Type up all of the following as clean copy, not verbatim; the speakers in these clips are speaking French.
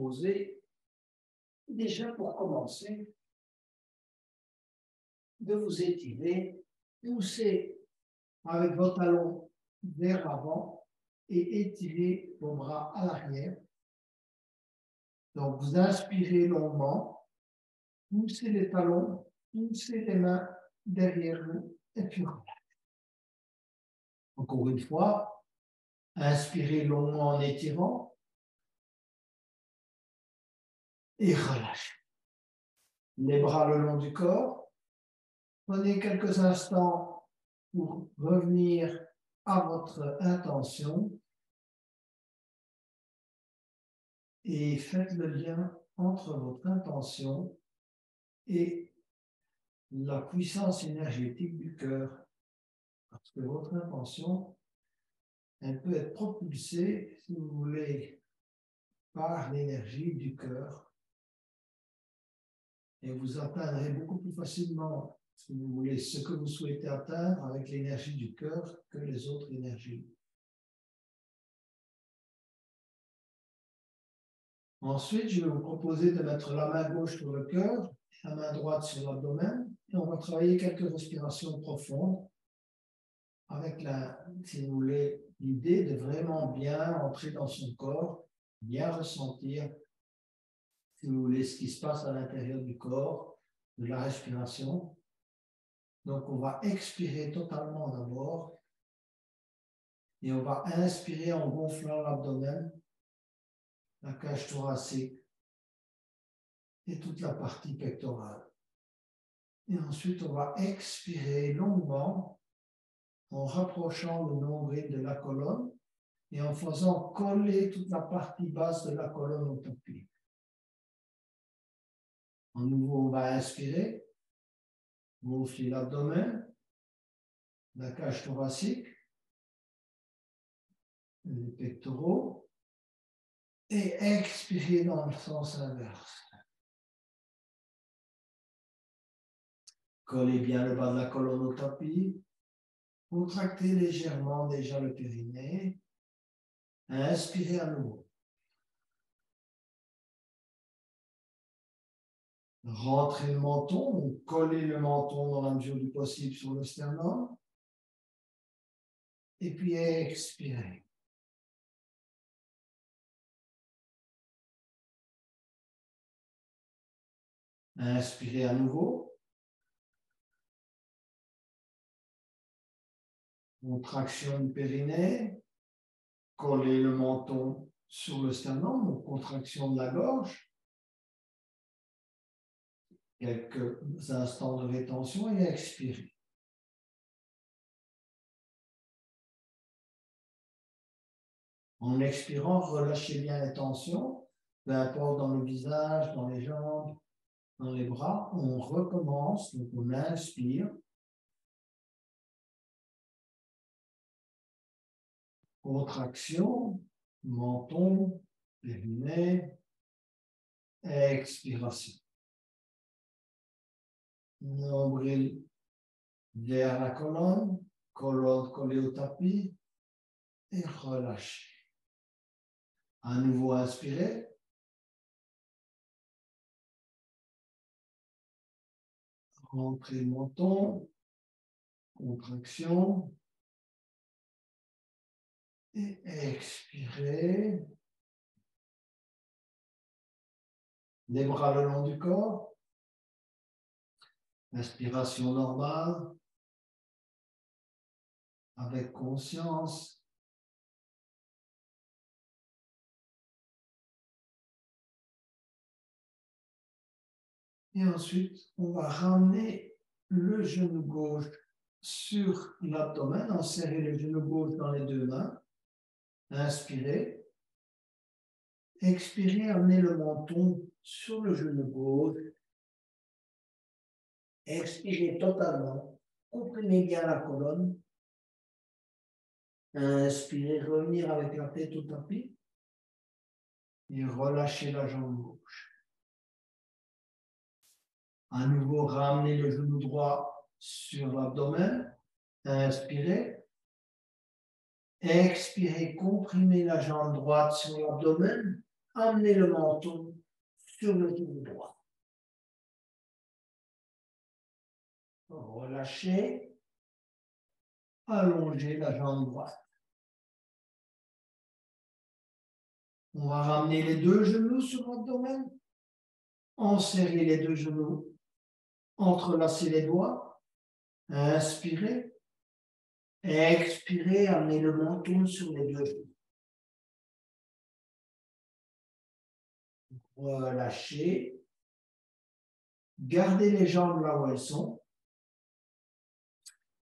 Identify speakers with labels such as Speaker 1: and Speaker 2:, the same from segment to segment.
Speaker 1: proposer, déjà pour commencer, de vous étirer, pousser avec vos talons vers l'avant et étirer vos bras à l'arrière. Donc, vous inspirez longuement, poussez les talons, poussez les mains derrière vous et puis relâchez. Encore une fois, inspirez longuement en étirant et relâchez. Les bras le long du corps. Prenez quelques instants pour revenir à votre intention et faites le lien entre votre intention et la puissance énergétique du cœur. Parce que votre intention, elle peut être propulsée, si vous voulez, par l'énergie du cœur. Et vous atteindrez beaucoup plus facilement, si vous voulez, ce que vous souhaitez atteindre avec l'énergie du cœur que les autres énergies. Ensuite, je vais vous proposer de mettre la main gauche sur le cœur, la main droite sur l'abdomen, et on va travailler quelques respirations profondes avec si vous voulez, l'idée de vraiment bien entrer dans son corps, bien ressentir, si vous voulez, ce qui se passe à l'intérieur du corps, de la respiration. Donc, on va expirer totalement d'abord et on va inspirer en gonflant l'abdomen, la cage thoracique et toute la partie pectorale. Et ensuite, on va expirer longuement en rapprochant le nombril de la colonne et en faisant coller toute la partie basse de la colonne au tapis. À nouveau, on va inspirer, gonfler l'abdomen, la cage thoracique, les pectoraux, et expirer dans le sens inverse. Collez bien le bas de la colonne au tapis, contractez légèrement déjà le périnée, inspirez à nouveau. Rentrez le menton, collez le menton dans la mesure du possible sur le sternum, et puis expirez. Inspirez à nouveau. Contraction du périnée. Collez le menton sur le sternum, donc contraction de la gorge. Quelques instants de rétention et expirez. En expirant, relâchez bien les tensions, peu importe dans le visage, dans les jambes, dans les bras. On recommence, donc on inspire. Contraction, menton, périnée, expiration. Nombril vers la colonne, colonne collée au tapis et relâchez. À nouveau inspirez. Rentrez le menton, contraction et expirez. Les bras le long du corps. Inspiration normale, avec conscience. Et ensuite, on va ramener le genou gauche sur l'abdomen, enserrer le genou gauche dans les deux mains. Inspirez. Expirez, amenez le menton sur le genou gauche. Expirez totalement. Comprimez bien la colonne. Inspirez, revenir avec la tête au tapis. Et relâchez la jambe gauche. À nouveau, ramenez le genou droit sur l'abdomen. Inspirez. Expirez, comprimez la jambe droite sur l'abdomen. amener le menton sur le genou droit. Relâchez, allongez la jambe droite. On va ramener les deux genoux sur l'abdomen, enserrer les deux genoux, entrelacer les doigts, inspirez, expirez, amenez le menton sur les deux genoux. Relâchez, gardez les jambes là où elles sont.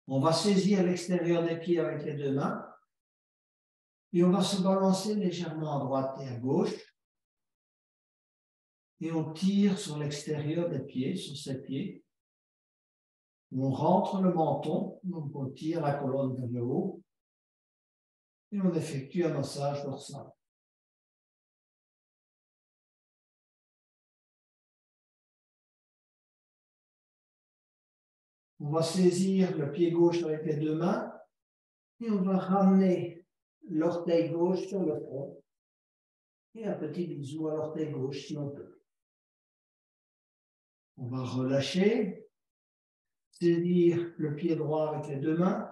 Speaker 1: On va saisir l'extérieur des pieds avec les deux mains et on va se balancer légèrement à droite et à gauche. Et on tire sur l'extérieur des pieds, sur ses pieds. On rentre le menton, donc on tire la colonne vers le haut et on effectue un massage dorsal. On va saisir le pied gauche avec les deux mains et on va ramener l'orteil gauche sur le front et un petit bisou à l'orteil gauche si on peut. On va relâcher, saisir le pied droit avec les deux mains.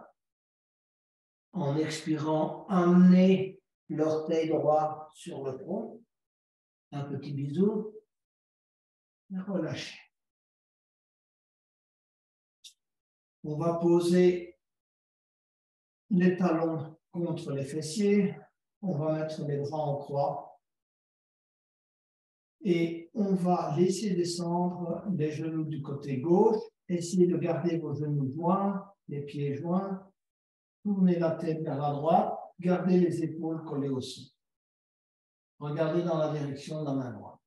Speaker 1: En expirant, amener l'orteil droit sur le front. Un petit bisou. Et relâchez. On va poser les talons contre les fessiers. On va mettre les bras en croix. Et on va laisser descendre les genoux du côté gauche. Essayez de garder vos genoux joints, les pieds joints. Tournez la tête vers la droite. Gardez les épaules collées au sol. Regardez dans la direction de la main droite.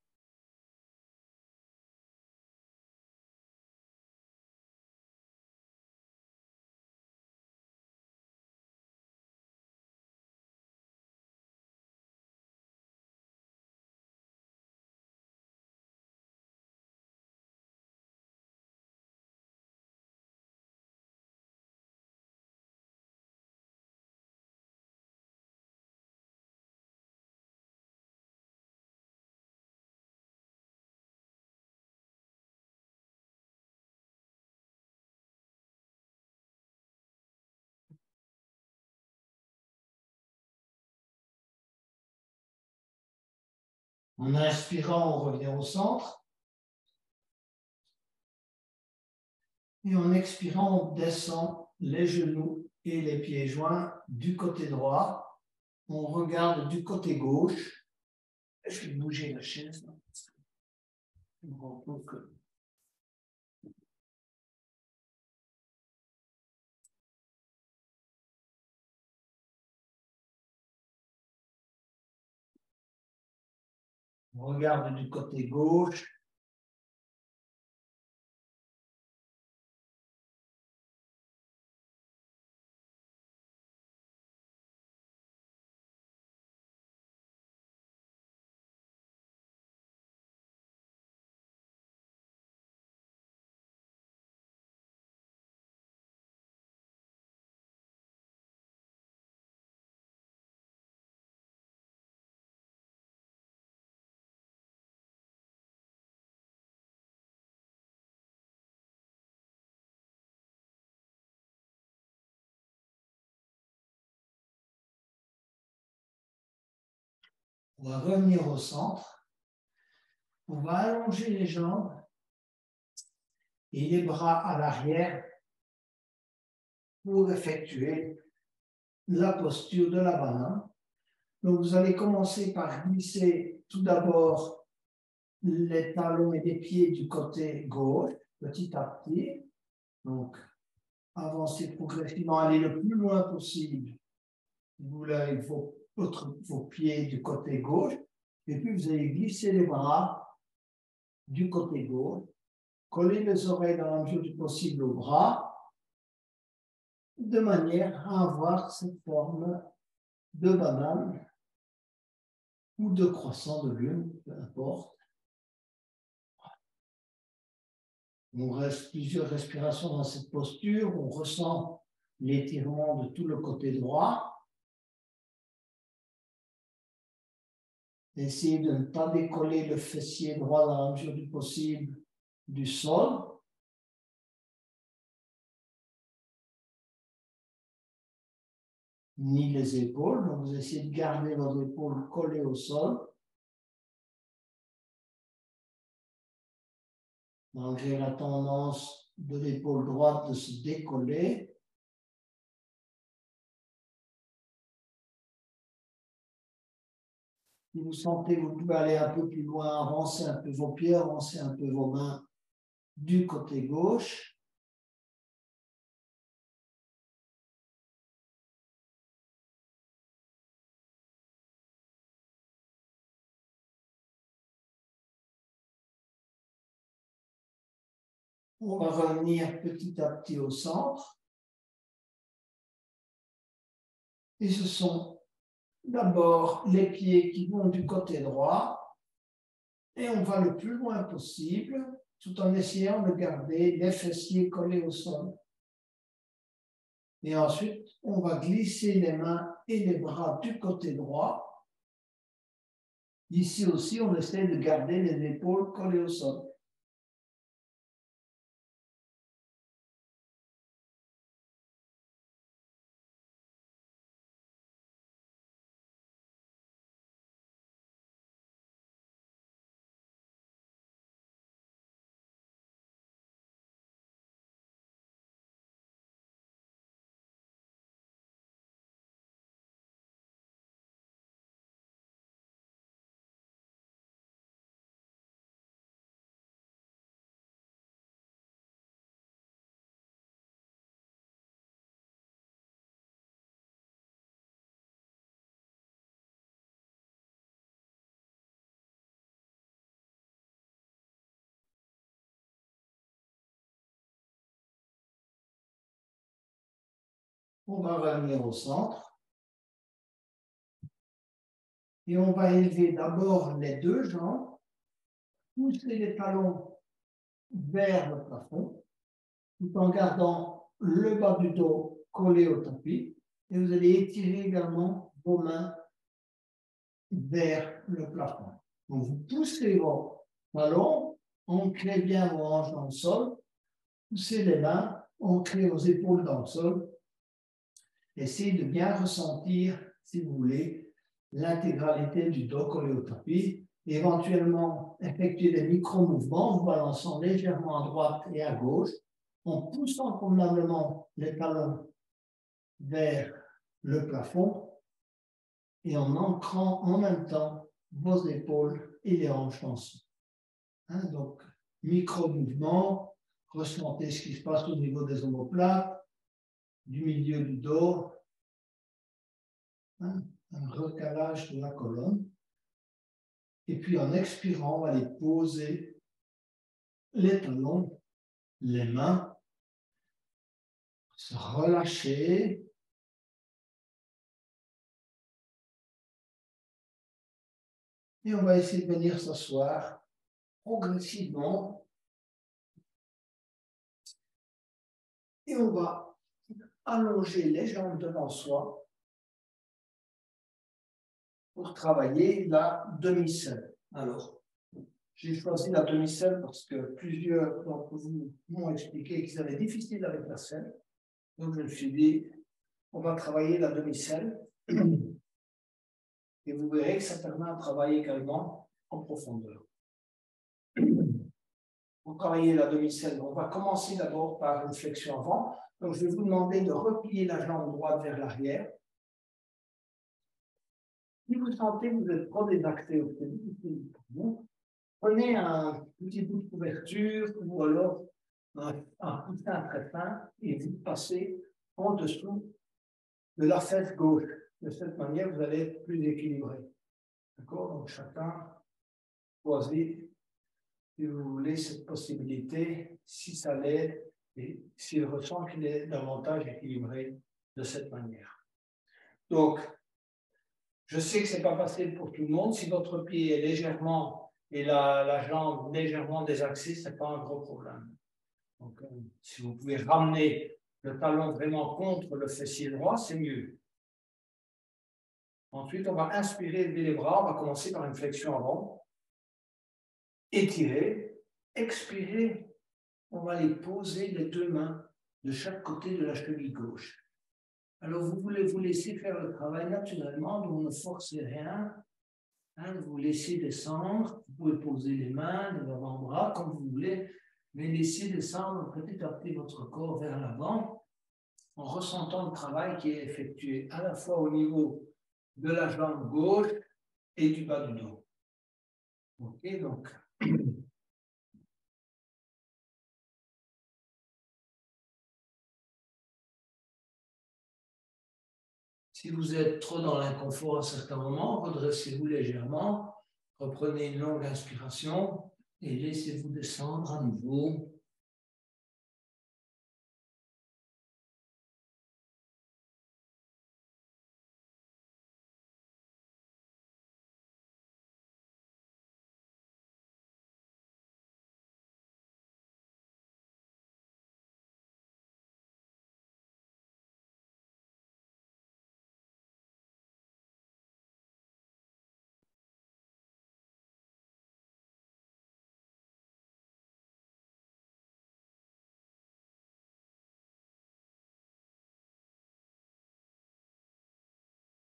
Speaker 1: En inspirant, on revient au centre. Et en expirant, on descend les genoux et les pieds joints du côté droit. On regarde du côté gauche. Je vais bouger la chaise. Je me rends compte que... On regarde du côté gauche. On va revenir au centre. On va allonger les jambes et les bras à l'arrière pour effectuer la posture de la banane. Donc, vous allez commencer par glisser tout d'abord les talons et les pieds du côté gauche, petit à petit. Donc, avancez progressivement, allez le plus loin possible. Vous lavez vos pieds du côté gauche. Et puis, vous allez glisser les bras du côté gauche. Coller les oreilles dans la mesure du possible aux bras, de manière à avoir cette forme de banane ou de croissant de lune, peu importe. On reste plusieurs respirations dans cette posture, on ressent l'étirement de tout le côté droit. Essayez de ne pas décoller le fessier droit dans la mesure du possible du sol. Ni les épaules. Donc, vous essayez de garder vos épaules collées au sol. Malgré la tendance de l'épaule droite de se décoller. Si vous sentez, vous pouvez aller un peu plus loin, avancer un peu vos pieds, avancer un peu vos mains du côté gauche. On va revenir petit à petit au centre. Et ce sont d'abord les pieds qui vont du côté droit. Et on va le plus loin possible, tout en essayant de garder les fessiers collés au sol. Et ensuite, on va glisser les mains et les bras du côté droit. Ici aussi, on essaie de garder les épaules collées au sol. On va revenir au centre. Et on va élever d'abord les deux jambes, pousser les talons vers le plafond, tout en gardant le bas du dos collé au tapis. Et vous allez étirer également vos mains vers le plafond. Donc, vous poussez vos talons, ancrez bien vos hanches dans le sol, poussez les mains, ancrez vos épaules dans le sol. Essayez de bien ressentir, si vous voulez, l'intégralité du dos collé au tapis. Éventuellement, effectuer des micro-mouvements, en vous balançant légèrement à droite et à gauche, en poussant convenablement les talons vers le plafond et en ancrant en même temps vos épaules et les hanches en dessous. Donc, micro-mouvements, ressentez ce qui se passe au niveau des omoplates, du milieu du dos, un recalage de la colonne. Et puis en expirant, on va aller poser les talons, les mains, se relâcher. Et on va essayer de venir s'asseoir progressivement. Et on va allonger les jambes devant soi pour travailler la demi-selle. Alors, j'ai choisi la demi-selle parce que plusieurs d'entre vous m'ont expliqué qu'ils avaient difficile avec la selle. Donc, je me suis dit, on va travailler la demi-selle. Et vous verrez que ça permet de travailler également en profondeur. Pour travailler la demi-selle, on va commencer d'abord par une flexion avant. Donc, je vais vous demander de replier la jambe droite vers l'arrière. Si vous sentez que vous êtes trop désaxé au début, prenez un petit bout de couverture ou alors un coussin très fin et vous passez en dessous de la fesse gauche. De cette manière, vous allez être plus équilibré. D'accord? Donc, chacun choisit, si vous voulez, cette possibilité, si ça l'aide et s'il ressent qu'il est davantage équilibré de cette manière. Donc, je sais que ce n'est pas facile pour tout le monde. Si votre pied est légèrement et la jambe légèrement désaxée, ce n'est pas un gros problème. Donc, si vous pouvez ramener le talon vraiment contre le fessier droit, c'est mieux. Ensuite, on va inspirer, lever les bras. On va commencer par une flexion avant. Étirer. Expirer. On va les poser les deux mains de chaque côté de la cheville gauche. Alors, vous voulez vous laisser faire le travail naturellement, donc ne forcez rien. Hein, vous laissez descendre. Vous pouvez poser les mains, les avant-bras, comme vous voulez, mais laissez descendre petit à petit votre corps vers l'avant en ressentant le travail qui est effectué à la fois au niveau de la jambe gauche et du bas du dos. Ok, donc. Si vous êtes trop dans l'inconfort à certains moments, redressez-vous légèrement, reprenez une longue inspiration et laissez-vous descendre à nouveau.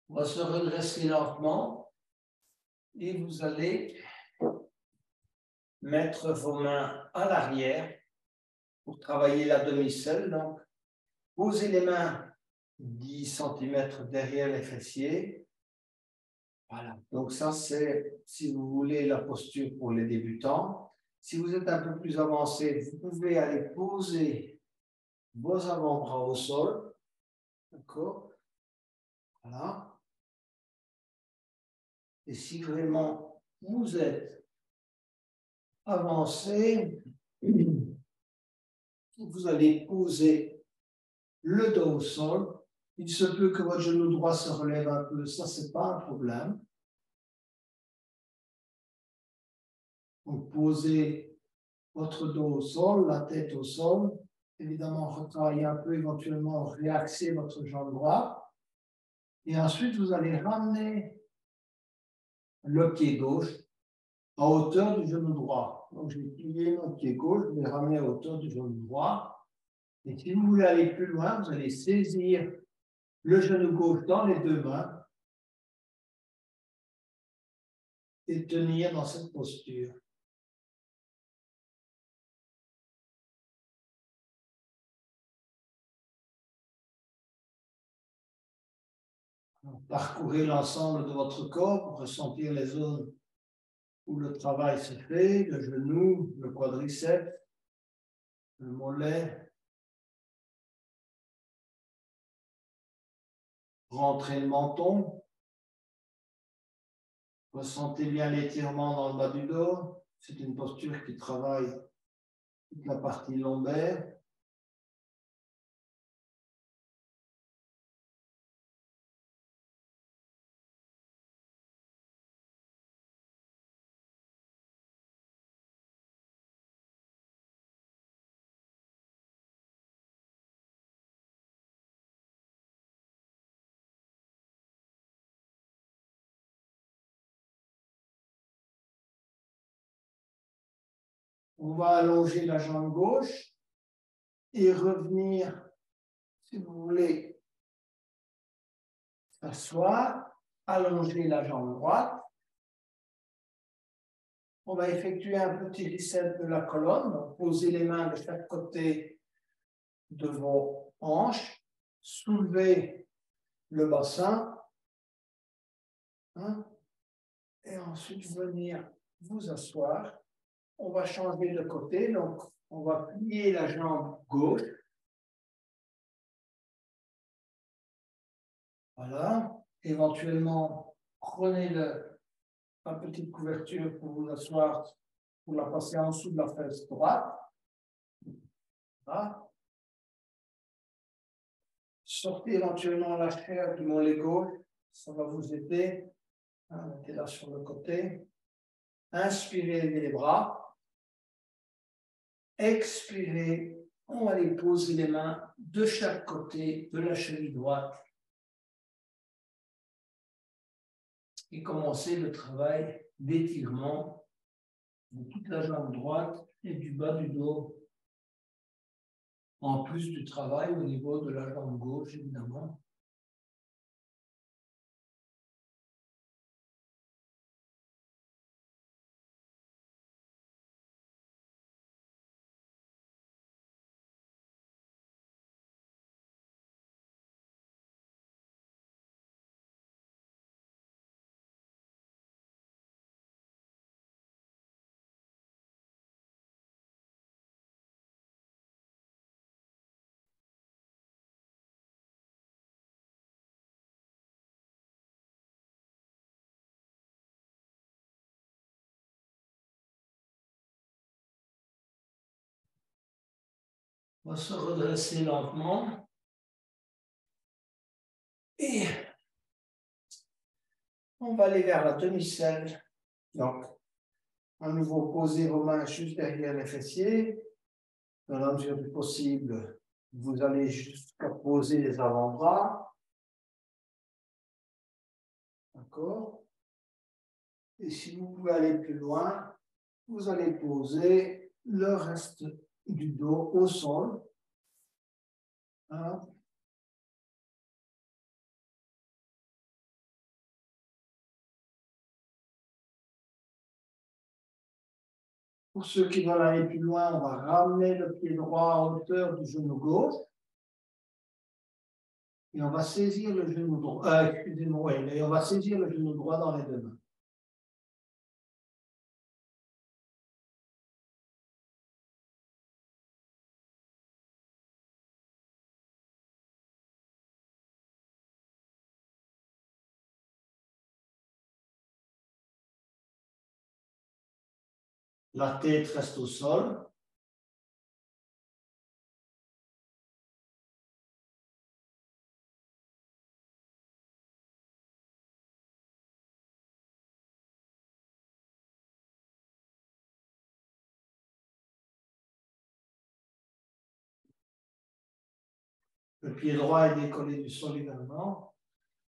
Speaker 1: On va se redresser lentement et vous allez mettre vos mains à l'arrière pour travailler la demi-selle. Donc, posez les mains 10 cm derrière les fessiers. Voilà. Donc ça, c'est, si vous voulez, la posture pour les débutants. Si vous êtes un peu plus avancé, vous pouvez aller poser vos avant-bras au sol. D'accord? Voilà. Et si vraiment vous êtes avancé, vous allez poser le dos au sol. Il se peut que votre genou droit se relève un peu, ça, c'est pas un problème. Donc, posez votre dos au sol, la tête au sol. Évidemment, retravaillez un peu, éventuellement, réaxer votre jambe droite. Et ensuite, vous allez ramener le pied gauche à hauteur du genou droit. Donc, je vais plier mon pied gauche, je vais ramener à hauteur du genou droit. Et si vous voulez aller plus loin, vous allez saisir le genou gauche dans les deux mains et tenir dans cette posture. Parcourez l'ensemble de votre corps pour ressentir les zones où le travail se fait, le genou, le quadriceps, le mollet. Rentrez le menton. Ressentez bien l'étirement dans le bas du dos. C'est une posture qui travaille toute la partie lombaire. On va allonger la jambe gauche et revenir, si vous voulez, s'asseoir, allonger la jambe droite. On va effectuer un petit reset de la colonne. Donc, posez les mains de chaque côté de vos hanches. Soulevez le bassin. Hein, et ensuite, venir vous asseoir. On va changer de côté. Donc, on va plier la jambe gauche. Voilà. Éventuellement, prenez la petite couverture pour vous asseoir, pour la passer en dessous de la fesse droite. Voilà. Sortez éventuellement la chair du mollet gauche. Ça va vous aider. Mettez-la sur le côté. Inspirez, levez les bras. Expirez. On va aller poser les mains de chaque côté de la cheville droite. et commencer le travail d'étirement de toute la jambe droite et du bas du dos, en plus du travail au niveau de la jambe gauche, évidemment. On va se redresser lentement. Et on va aller vers la demi-selle. Donc, à nouveau, posez vos mains juste derrière les fessiers. Dans la mesure du possible, vous allez jusqu'à poser les avant-bras. D'accord? Et si vous pouvez aller plus loin, vous allez poser le reste du dos au sol. Hein? Pour ceux qui veulent aller plus loin, on va ramener le pied droit à hauteur du genou gauche. Et on va saisir le genou droit. Excusez-moi, et on va saisir le genou droit dans les deux mains. La tête reste au sol. Le pied droit est décollé du sol également.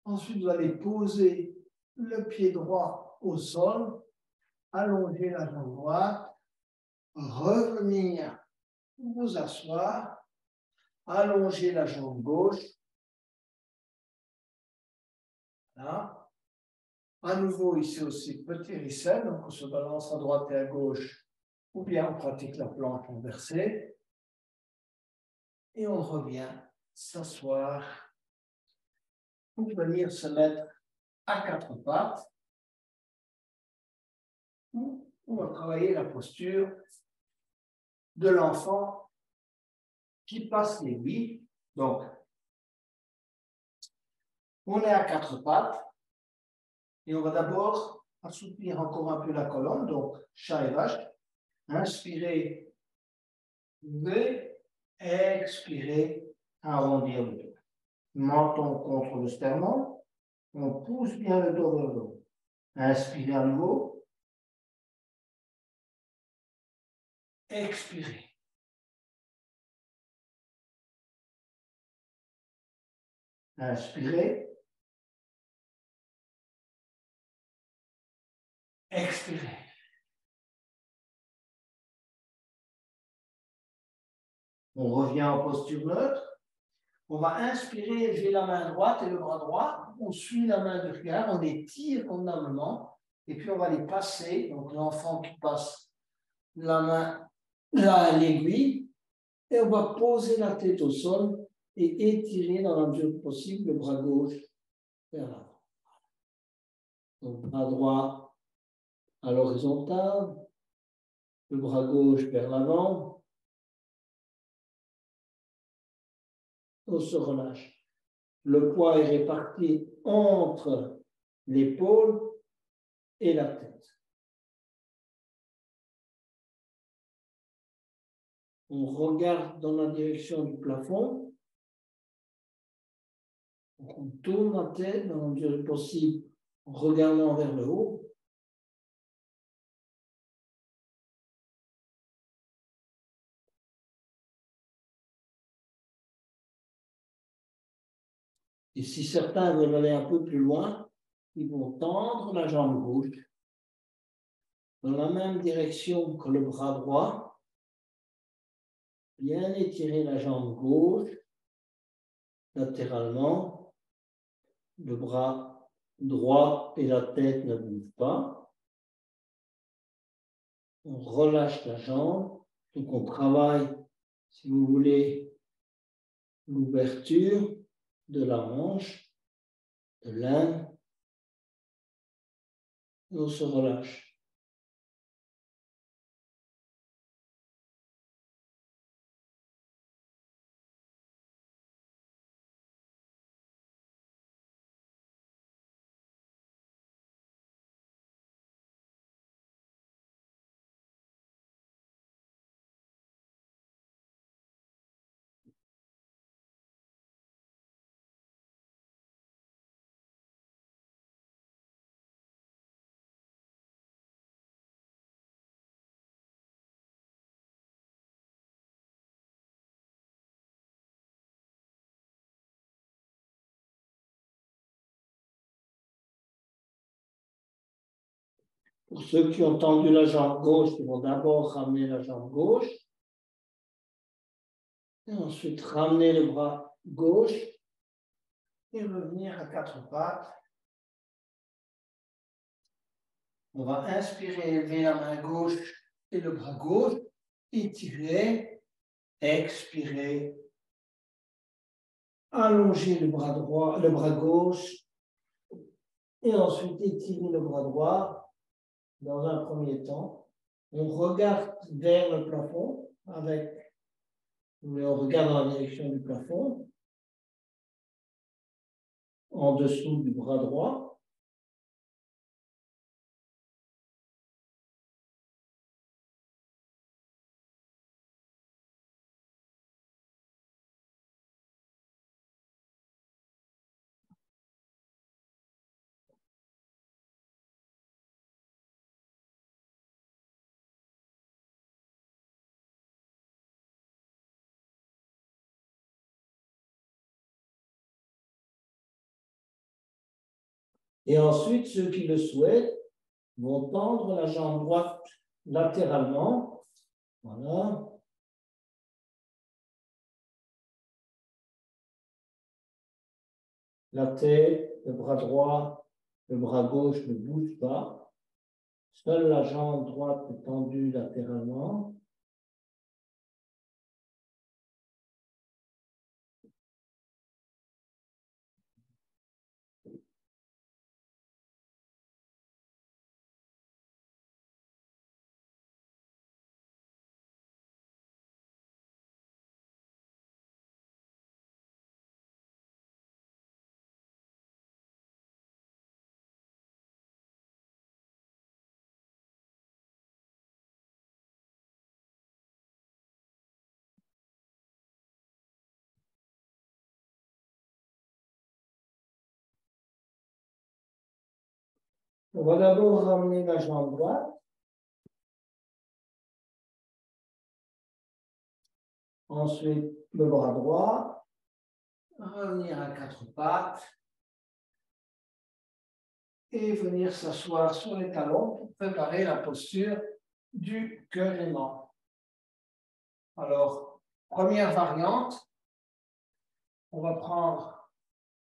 Speaker 1: Ensuite, vous allez poser le pied droit au sol, allonger la jambe droite, revenir vous asseoir, allonger la jambe gauche. Voilà. À nouveau, ici aussi, petit reset, donc on se balance à droite et à gauche, ou bien on pratique la planche inversée. Et on revient s'asseoir pour venir se mettre à quatre pattes. On va travailler la posture de l'enfant qui passe l'aiguille. Donc, on est à quatre pattes et on va d'abord assouplir encore un peu la colonne. Donc, chat et vache. Inspirez, levez, expirez, arrondir le dos. Menton contre le sternum. On pousse bien le dos vers le haut. Inspirez à nouveau. Expirez. Inspirez. Expirez. On revient en posture neutre. On va inspirer, élever la main droite et le bras droit. On suit la main de regard, on étire convenablement. Et puis on va les passer. Donc l'enfant qui passe la main là à l'aiguille. Et on va poser la tête au sol et étirer dans la mesure possible le bras gauche vers l'avant. Donc bras droit à l'horizontale, le bras gauche vers l'avant. On se relâche. Le poids est réparti entre l'épaule et la tête. On regarde dans la direction du plafond. On tourne la tête dans la mesure du possible en regardant vers le haut. Et si certains veulent aller un peu plus loin, ils vont tendre la jambe gauche dans la même direction que le bras droit. Bien étirer la jambe gauche latéralement. Le bras droit et la tête ne bougent pas. On relâche la jambe. Donc on travaille, si vous voulez, l'ouverture de la hanche, de l'âne. Et on se relâche. Pour ceux qui ont tendu la jambe gauche, ils vont d'abord ramener la jambe gauche. Et ensuite ramener le bras gauche et revenir à quatre pattes. On va inspirer, élever la main gauche et le bras gauche, étirer, expirer, allonger le bras droit, le bras gauche, et ensuite étirer le bras droit dans un premier temps. On regarde vers le plafond on regarde dans la direction du plafond, en dessous du bras droit. Et ensuite, ceux qui le souhaitent vont tendre la jambe droite latéralement. Voilà. La tête, le bras droit, le bras gauche ne bouge pas. Seule la jambe droite est tendue latéralement. On va d'abord ramener la jambe droite. Ensuite, le bras droit. Revenir à quatre pattes. Et venir s'asseoir sur les talons pour préparer la posture du cœur aimant. Alors, première variante, on va prendre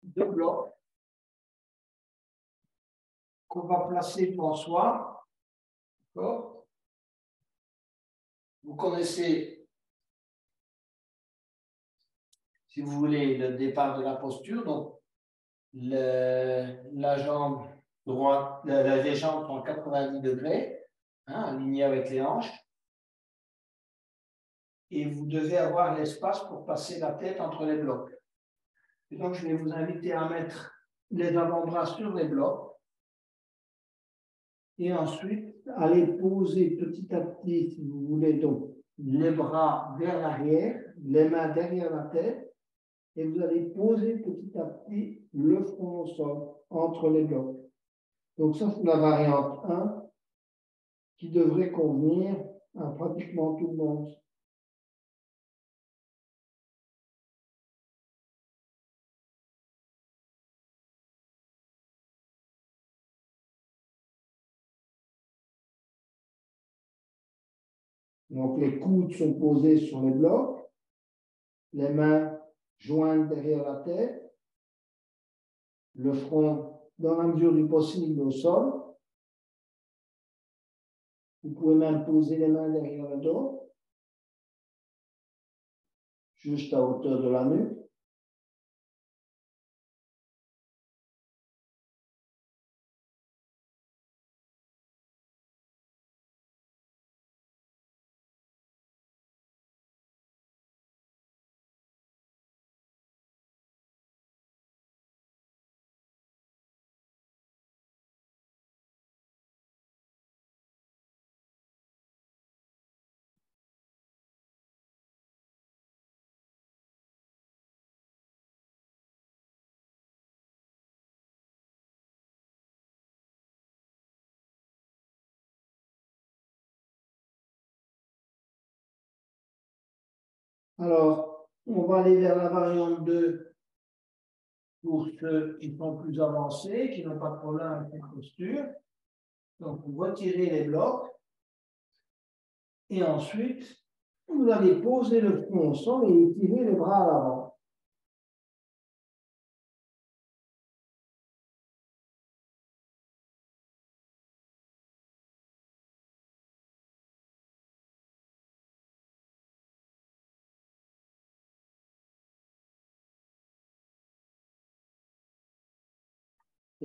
Speaker 1: deux blocs qu'on va placer devant soi. D'accord ? Vous connaissez, si vous voulez, le départ de la posture. Donc, la jambe droite, les jambes sont à 90 degrés, alignées avec les hanches. Et vous devez avoir l'espace pour passer la tête entre les blocs. Et donc, je vais vous inviter à mettre les avant-bras sur les blocs. Et ensuite, allez poser petit à petit, si vous voulez, donc les bras vers l'arrière, les mains derrière la tête, et vous allez poser petit à petit le front au sol, entre les blocs. Donc ça, c'est la variante 1 qui devrait convenir à pratiquement tout le monde. Donc, les coudes sont posés sur les blocs, les mains jointes derrière la tête, le front dans la mesure du possible au sol. Vous pouvez même poser les mains derrière le dos, juste à hauteur de la nuque. Alors, on va aller vers la variante 2 pour ceux qui sont plus avancés, qui n'ont pas de problème avec cette posture. Donc, vous retirez les blocs et ensuite, vous allez poser le front au sol et étirer les bras à l'avant.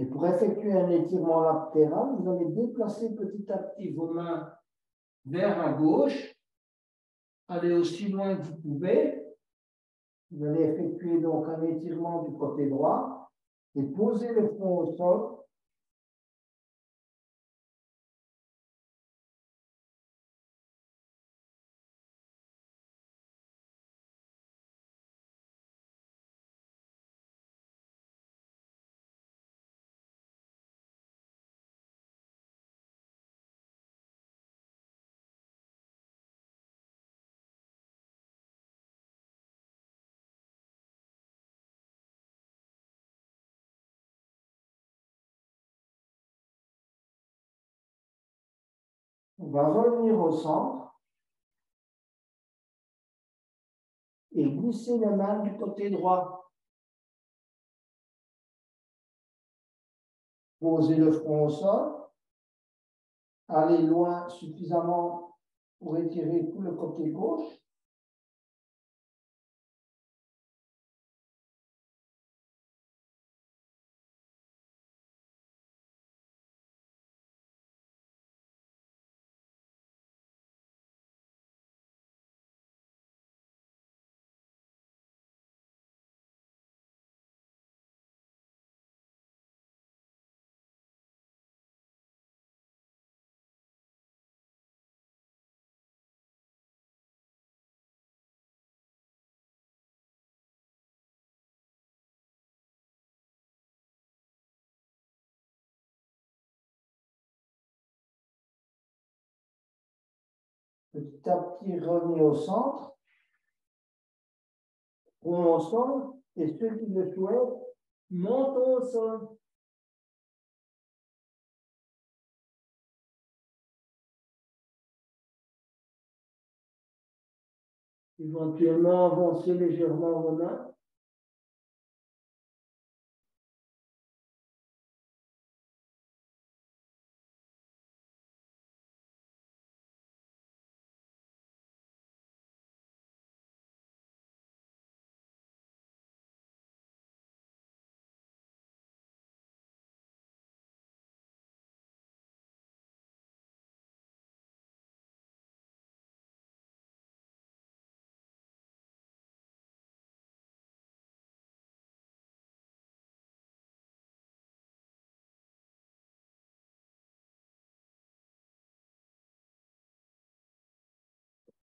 Speaker 1: Et pour effectuer un étirement latéral, vous allez déplacer petit à petit vos mains vers la gauche, allez aussi loin que vous pouvez. Vous allez effectuer donc un étirement du côté droit et poser le front au sol. On va revenir au centre et glisser les mains du côté droit. Posez le front au sol. Allez loin suffisamment pour étirer tout le côté gauche. Petit à petit, revenez au centre. Front au sol. Et ceux qui le souhaitent, montent au sol. Éventuellement, avancez légèrement vos mains.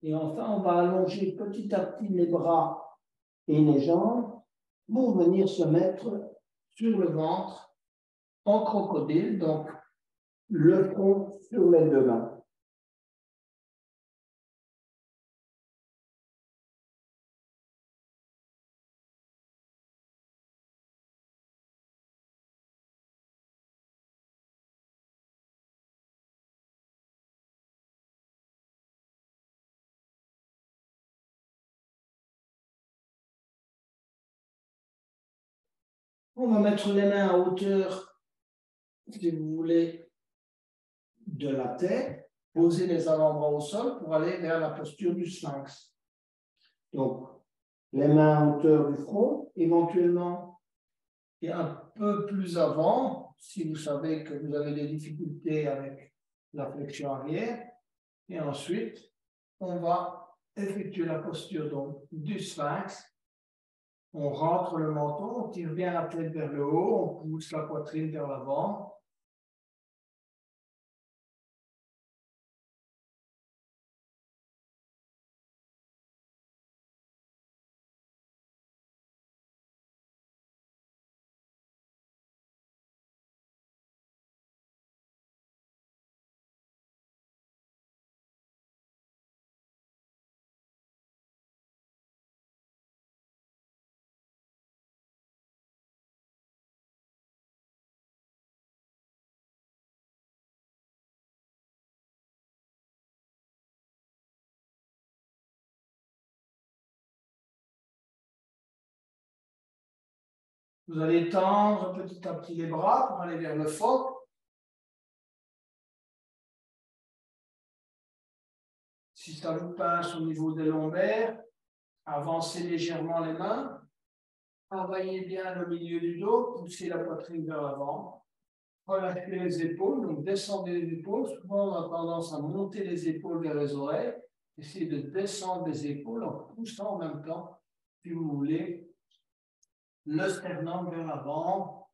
Speaker 1: Et enfin, on va allonger petit à petit les bras et les jambes pour venir se mettre sur le ventre en crocodile, donc le front sur les deux mains. On va mettre les mains à hauteur, si vous voulez, de la tête, poser les avant-bras au sol pour aller vers la posture du sphinx. Donc, les mains à hauteur du front, éventuellement, et un peu plus avant, si vous savez que vous avez des difficultés avec la flexion arrière. Et ensuite, on va effectuer la posture donc, du sphinx. On rentre le menton, on tire bien la tête vers le haut, on pousse la poitrine vers l'avant. Vous allez tendre petit à petit les bras pour aller vers le phoque. Si ça vous pince au niveau des lombaires, avancez légèrement les mains. Travaillez bien le milieu du dos, poussez la poitrine vers l'avant. Relâchez les épaules, donc descendez les épaules. Souvent, on a tendance à monter les épaules vers les oreilles. Essayez de descendre les épaules en poussant en même temps, si vous voulez, le sternum vers l'avant,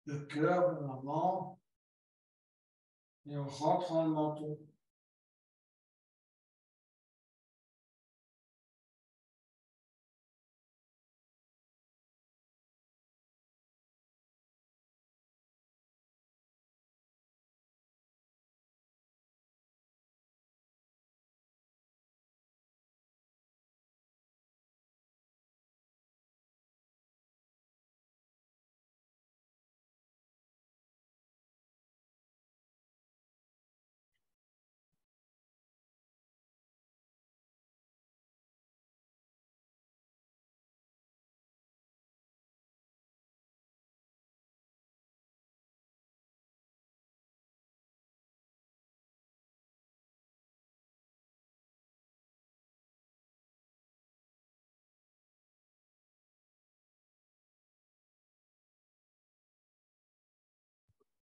Speaker 1: le cœur vers l'avant, et on rentre dans le menton.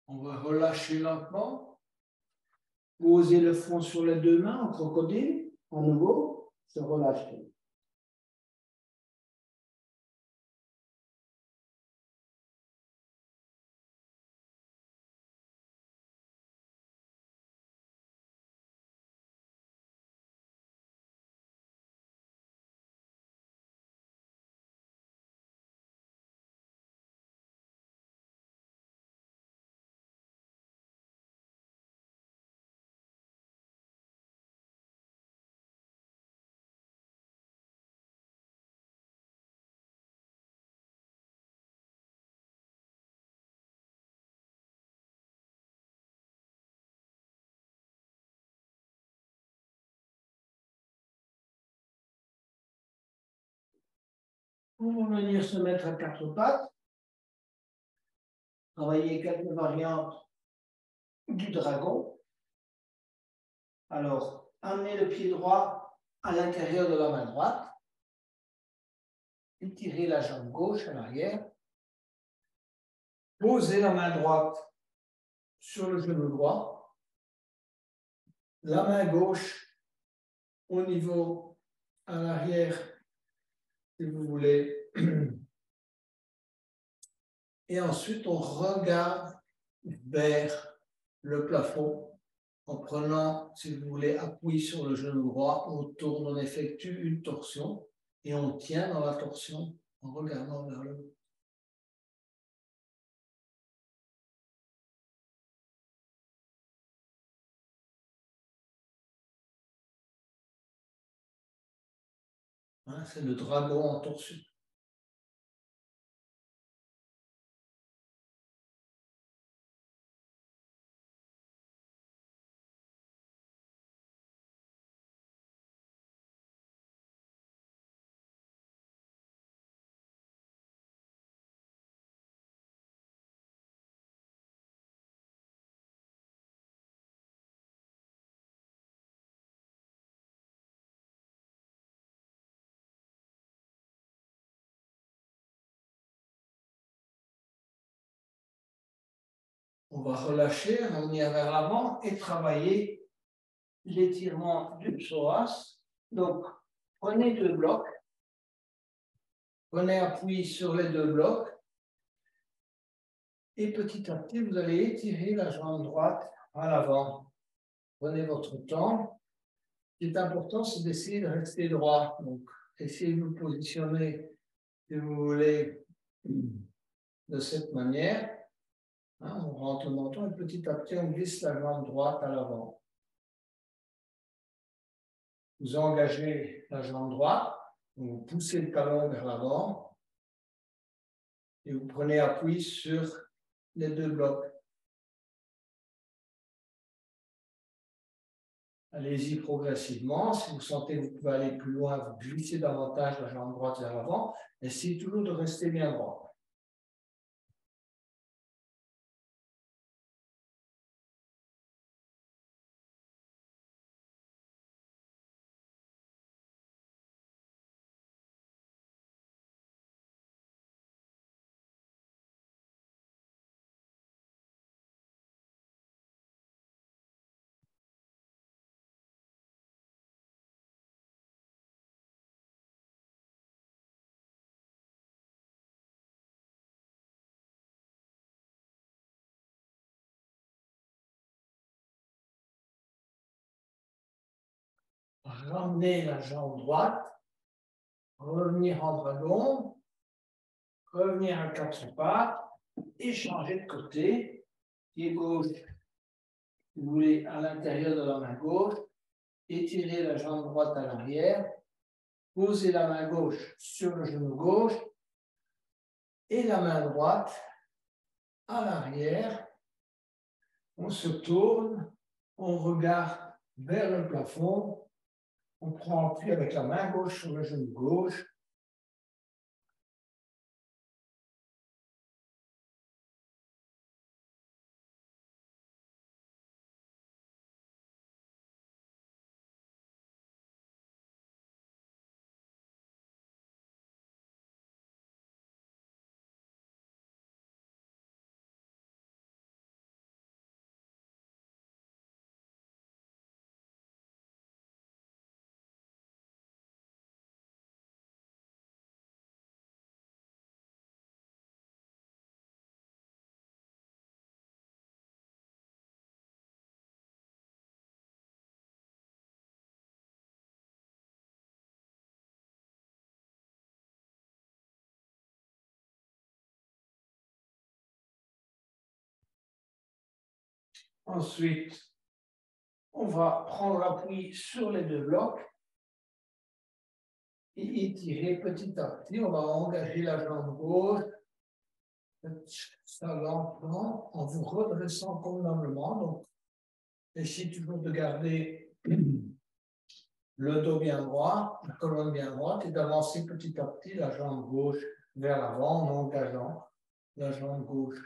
Speaker 1: On va relâcher lentement. Posez le front sur les deux mains en crocodile. À nouveau, se relâcher. On va venir se mettre à quatre pattes. Travailler quelques variantes du dragon. Alors, amenez le pied droit à l'intérieur de la main droite. Étirez la jambe gauche à l'arrière. Posez la main droite sur le genou droit. La main gauche au niveau à l'arrière, si vous voulez. Et ensuite, on regarde vers le plafond en prenant, si vous voulez, appui sur le genou droit. On tourne, on effectue une torsion et on tient dans la torsion en regardant vers le haut. Hein, c'est le dragon en torsion. va relâcher, revenir vers l'avant et travailler l'étirement du psoas. Donc, prenez 2 blocs, prenez appui sur les 2 blocs et petit à petit, vous allez étirer la jambe droite à l'avant. Prenez votre temps. Ce qui est important, c'est d'essayer de rester droit. Donc, essayez de vous positionner, si vous voulez, de cette manière. Hein, on rentre le menton et petit à petit, on glisse la jambe droite à l'avant. Vous engagez la jambe droite, vous poussez le talon vers l'avant et vous prenez appui sur les 2 blocs. Allez-y progressivement. Si vous sentez que vous pouvez aller plus loin, vous glissez davantage la jambe droite vers l'avant. Essayez toujours de rester bien droit. Ramener la jambe droite, revenir en dragon, revenir à 4 pattes et changer de côté. Pied gauche, si vous voulez, à l'intérieur de la main gauche, étirez la jambe droite à l'arrière, posez la main gauche sur le genou gauche et la main droite à l'arrière. On se tourne, on regarde vers le plafond. On prend appui avec la main gauche sur le genou gauche. Ensuite, on va prendre appui sur les 2 blocs et étirer petit à petit. On va engager la jambe gauche, ça lentement, en vous redressant convenablement. Donc, essayez toujours de garder le dos bien droit, la colonne bien droite et d'avancer petit à petit la jambe gauche vers l'avant en engageant la jambe gauche.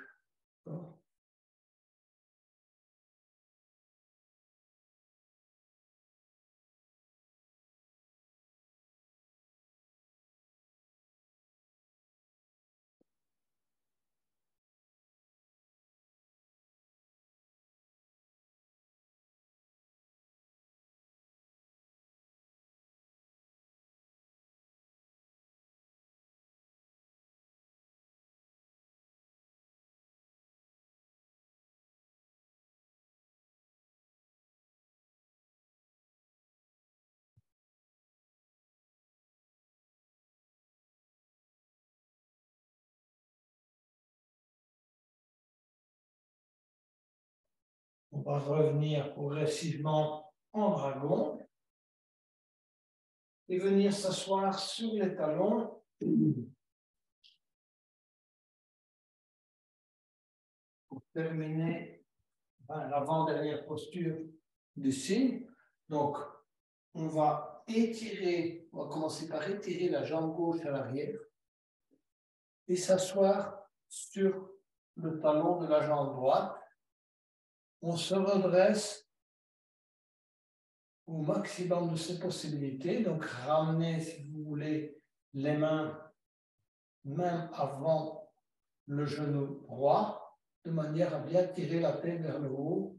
Speaker 1: On va revenir progressivement en dragon et venir s'asseoir sur les talons. Pour terminer l'avant-dernière posture du signe. Donc, on va commencer par étirer la jambe gauche à l'arrière et s'asseoir sur le talon de la jambe droite. On se redresse au maximum de ses possibilités. Donc, ramenez, si vous voulez, les mains même avant le genou droit, de manière à bien tirer la tête vers le haut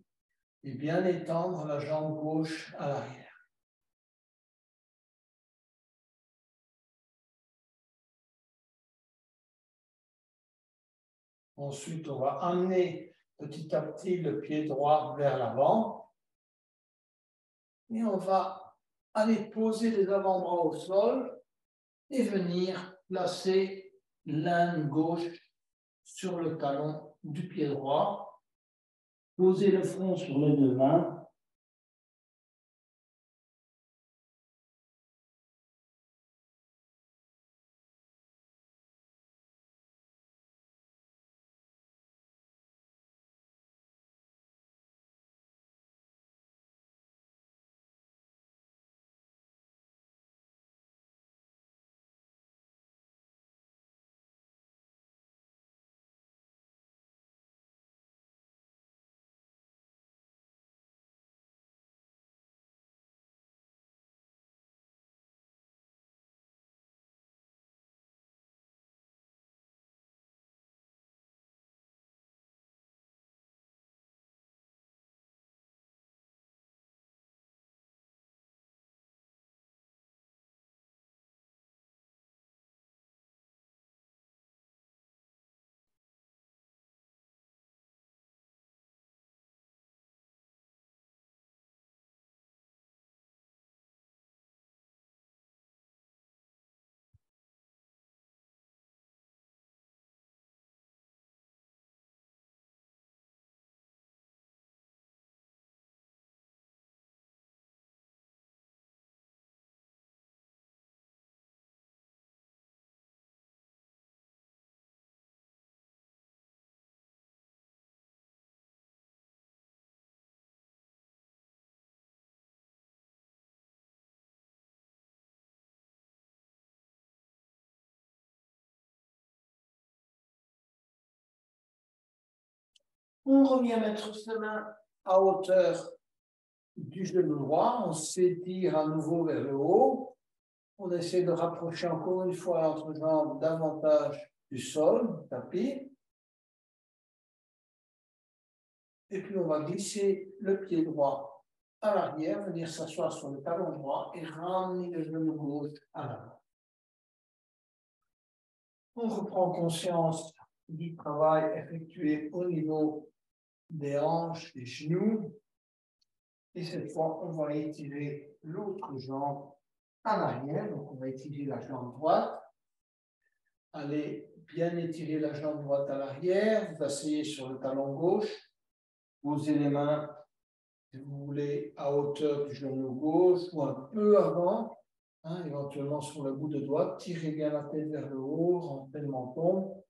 Speaker 1: et bien étendre la jambe gauche à l'arrière. Ensuite, on va amener petit à petit le pied droit vers l'avant. Et on va aller poser les avant-bras au sol et venir placer l'inde gauche sur le talon du pied droit. Poser le front sur les deux mains. On revient mettre ses mains à hauteur du genou droit. On s'étire à nouveau vers le haut. On essaie de rapprocher encore une fois l'entrejambe davantage du sol, du tapis. Et puis on va glisser le pied droit à l'arrière, venir s'asseoir sur le talon droit et ramener le genou gauche à l'avant. On reprend conscience du travail effectué au niveau des hanches, des genoux. Et cette fois, on va étirer l'autre jambe à l'arrière. Donc, on va étirer la jambe droite. Allez bien étirer la jambe droite à l'arrière. Vous asseyez sur le talon gauche. Posez les mains, si vous voulez, à hauteur du genou gauche ou un peu avant, éventuellement sur le bout de doigt. Tirez bien la tête vers le haut, rentrez le menton.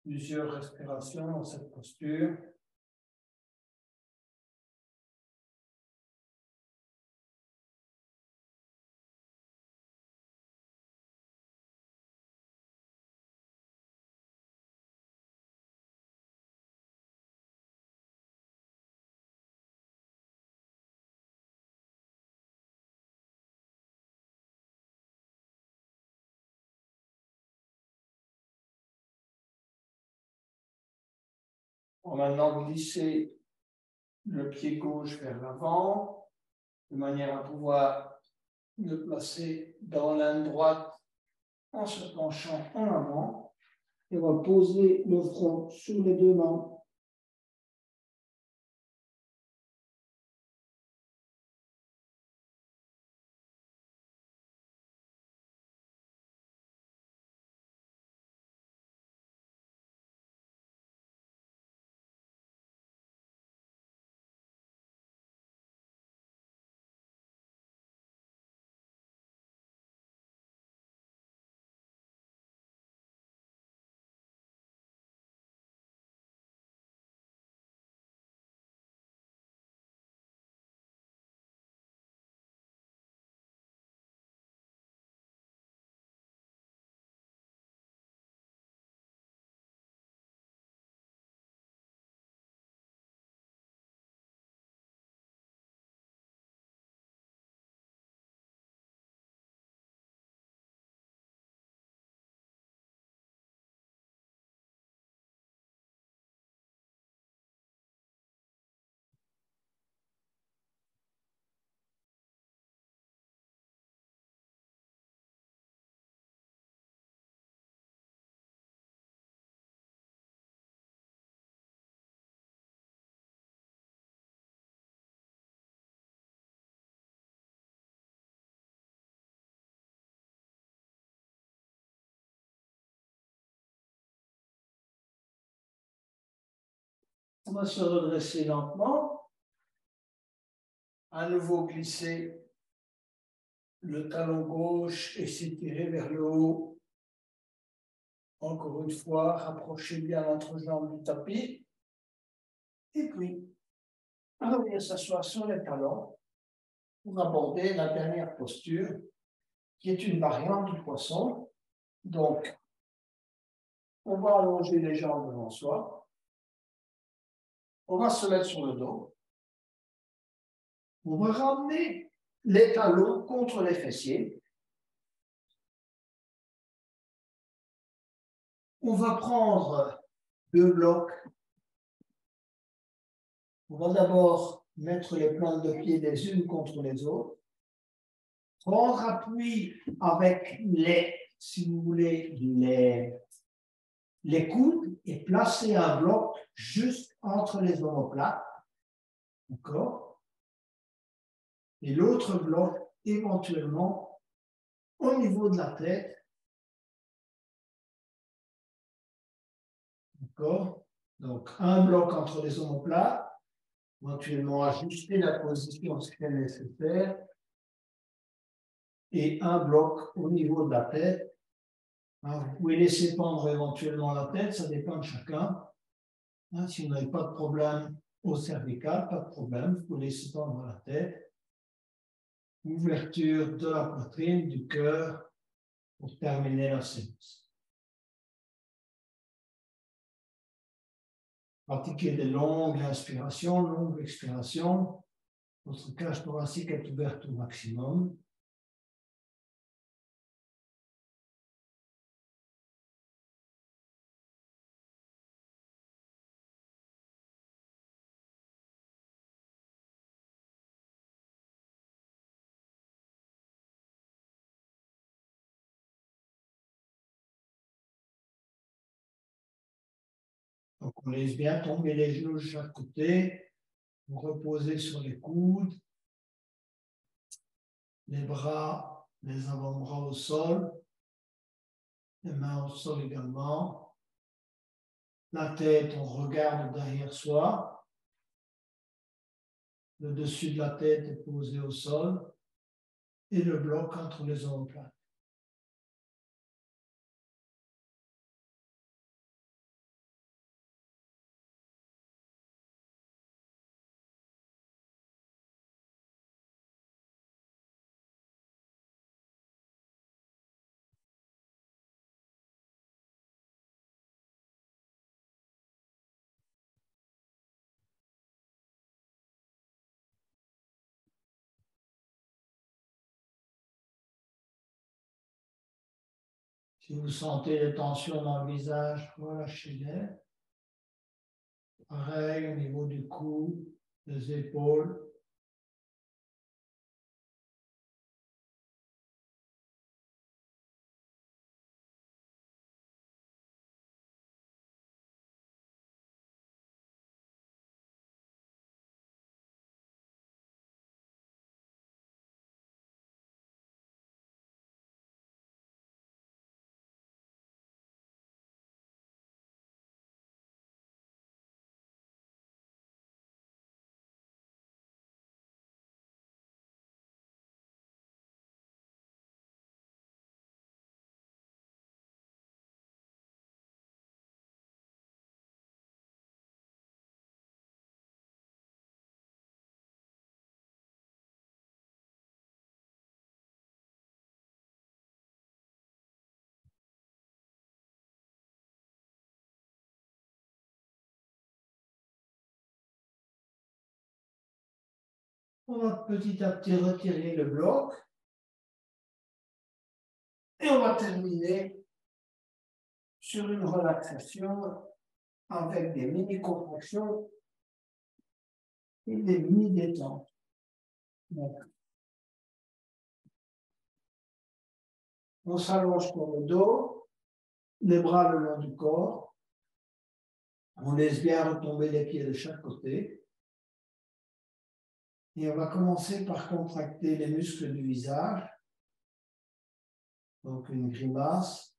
Speaker 1: Plusieurs respirations dans cette posture. On va maintenant glisser le pied gauche vers l'avant, de manière à pouvoir le placer dans l'inde droite en se penchant en avant. Et on va poser le front sur les deux mains. va se redresser lentement. À nouveau glisser le talon gauche et s'étirer vers le haut. Encore une fois, rapprochez bien l'entrejambe du tapis. Et puis, revenir s'asseoir sur les talons pour aborder la dernière posture, qui est une variante du poisson. Donc, on va allonger les jambes devant soi. On va se mettre sur le dos. On va ramener les talons contre les fessiers. On va prendre 2 blocs. On va d'abord mettre les plantes de pied les unes contre les autres. Prendre appui avec si vous voulez, les coudes et placer un bloc juste entre les omoplates. D'accord? Et l'autre bloc, éventuellement, au niveau de la tête. D'accord? Donc, un bloc entre les omoplates, éventuellement ajuster la position si c'est nécessaire, et un bloc au niveau de la tête. Alors, vous pouvez laisser pendre éventuellement la tête, ça dépend de chacun. Si vous n'avez pas de problème au cervical, pas de problème, vous pouvez laisser pendre la tête. Ouverture de la poitrine, du cœur, pour terminer la séance. Pratiquez des longues inspirations, longues expirations. Votre cage thoracique est ouverte au maximum. Donc, on laisse bien tomber les genoux de chaque côté. Vous reposez sur les coudes. Les bras, les avant-bras au sol. Les mains au sol également. La tête, on regarde derrière soi. Le dessus de la tête est posé au sol. Et le bloc entre les omoplates. Si vous sentez des tensions dans le visage, relâchez-les. Pareil au niveau du cou, des épaules. On va petit à petit retirer le bloc. Et on va terminer sur une relaxation avec des mini-contractions et des mini-détentes. On s'allonge sur le dos, les bras le long du corps. On laisse bien retomber les pieds de chaque côté. Et on va commencer par contracter les muscles du visage. Donc une grimace,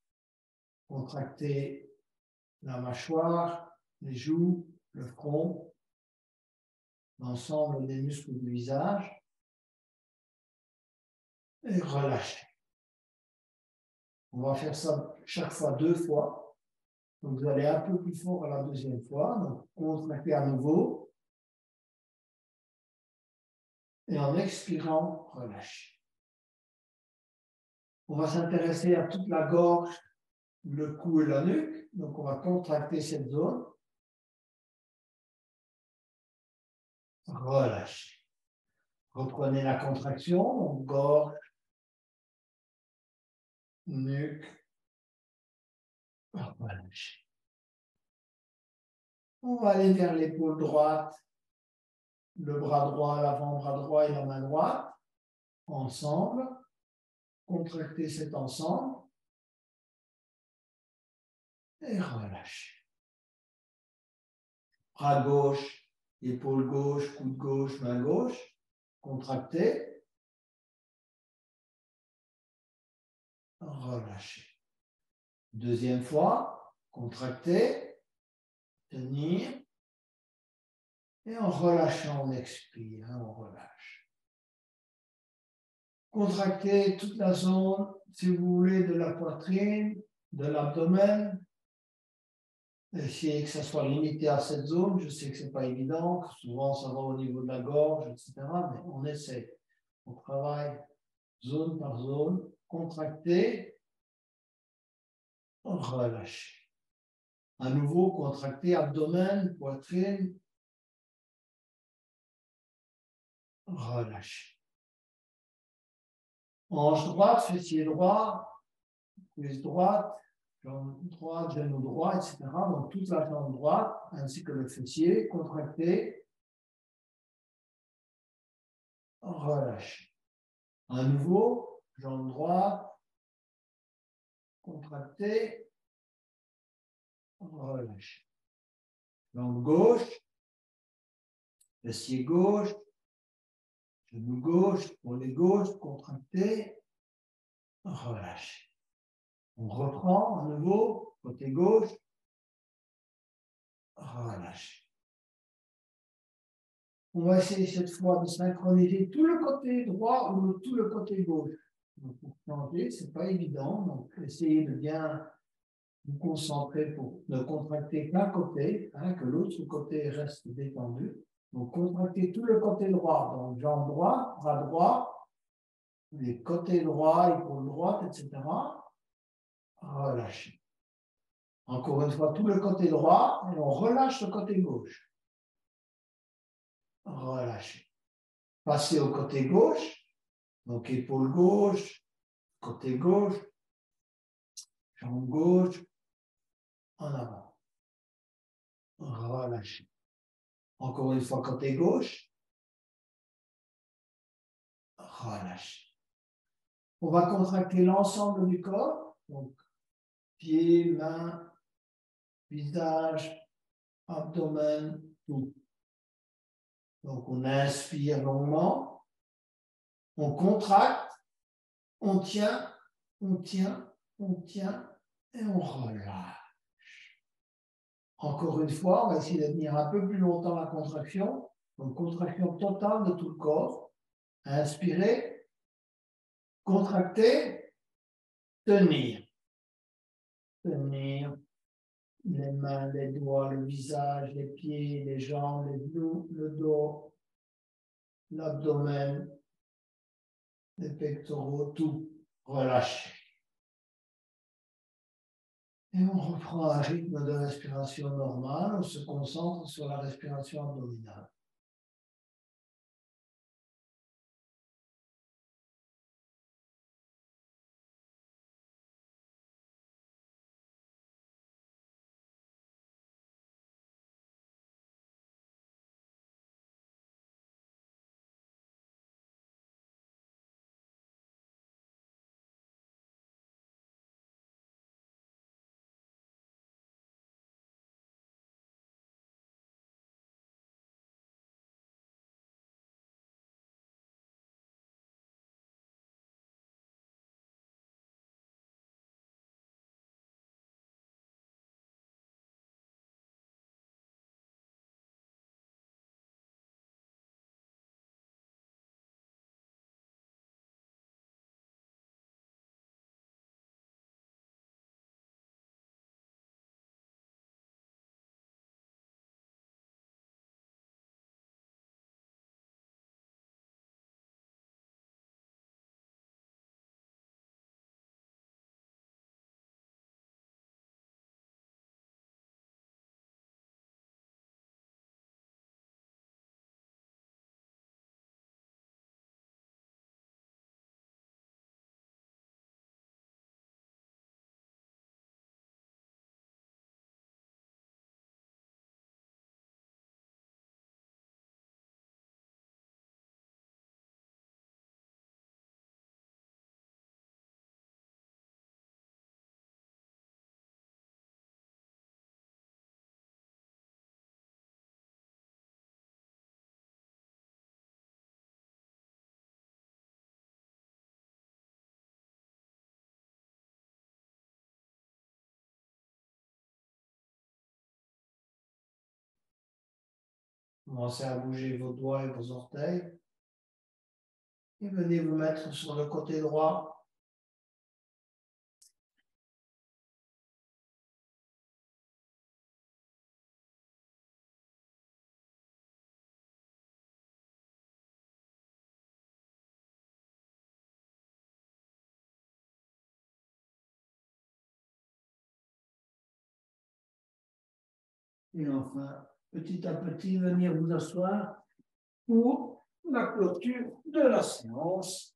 Speaker 1: contracter la mâchoire, les joues, le front, l'ensemble des muscles du visage et relâchez. On va faire ça chaque fois 2 fois. Donc vous allez un peu plus fort à la deuxième fois. Donc contractez à nouveau. Et en expirant, relâchez. On va s'intéresser à toute la gorge, le cou et la nuque. Donc on va contracter cette zone. Relâchez. Reprenez la contraction, donc gorge, nuque, relâchez. On va aller vers l'épaule droite, le bras droit, l'avant-bras droit et la main droite, ensemble. Contractez cet ensemble et relâchez. Bras gauche, épaule gauche, coude gauche, main gauche. Contractez. Relâchez. Deuxième fois, contractez, tenir. Et en relâchant, on expire, on relâche. Contractez toute la zone, si vous voulez, de la poitrine, de l'abdomen. Essayez que ça soit limité à cette zone. Je sais que ce n'est pas évident, que souvent ça va au niveau de la gorge, etc. Mais on essaie. On travaille zone par zone. Contractez, relâchez. À nouveau, contractez abdomen, poitrine, relâchez. Hanche droite, fessier droit, cuisse droite, jambe droite, genou droit, etc. Donc toute la jambe droite ainsi que le fessier, contracté, relâché. À nouveau, jambe droite, contracté, relâché. Jambe gauche, fessier gauche, genou gauche, mollet gauche, contracté, relâché. On reprend à nouveau, côté gauche, relâché. On va essayer cette fois de synchroniser tout le côté droit ou tout le côté gauche. Donc, pour changer, ce n'est pas évident. Donc, essayez de bien vous concentrer pour ne contracter qu'un côté, que l'autre côté reste détendu. Donc, contractez tout le côté droit. Donc, jambe droite, bras droit, les côtés droits, épaule droite, etc. Relâchez. Encore une fois, tout le côté droit et on relâche le côté gauche. Relâchez. Passez au côté gauche, donc épaule gauche, côté gauche, jambe gauche, en avant. Relâchez. Encore une fois, côté gauche, relâchez. On va contracter l'ensemble du corps, donc pieds, mains, visage, abdomen, tout. Donc on inspire longuement, on contracte, on tient, on tient, on tient et on relâche. Encore une fois, on va essayer de tenir un peu plus longtemps la contraction. Donc, contraction totale de tout le corps. Inspirez, contracter, tenir. Tenir les mains, les doigts, le visage, les pieds, les jambes, les genoux, le dos, l'abdomen, les pectoraux, tout. Relâchez. Et on reprend un rythme de respiration normal. On se concentre sur la respiration abdominale. Commencez à bouger vos doigts et vos orteils. Et venez vous mettre sur le côté droit. Et enfin, petit à petit, venir vous asseoir pour la clôture de la séance.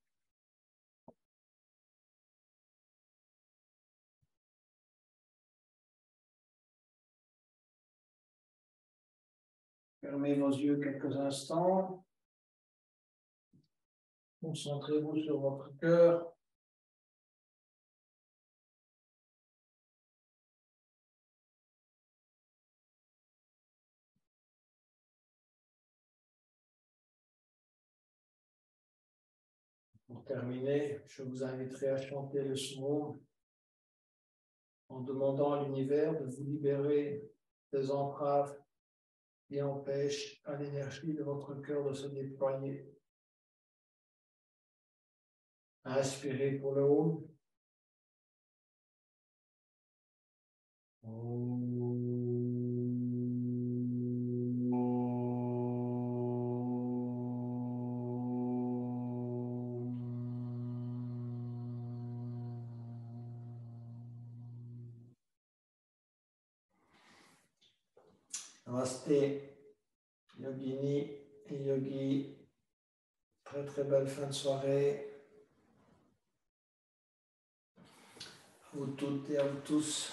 Speaker 1: Fermez vos yeux quelques instants. Concentrez-vous sur votre cœur. Pour terminer, je vous inviterai à chanter le psaume en demandant à l'univers de vous libérer des entraves qui empêchent à l'énergie de votre cœur de se déployer. Inspirez pour le haut. Namasté, yogini et yogi. Très très belle fin de soirée. À vous toutes et à vous tous.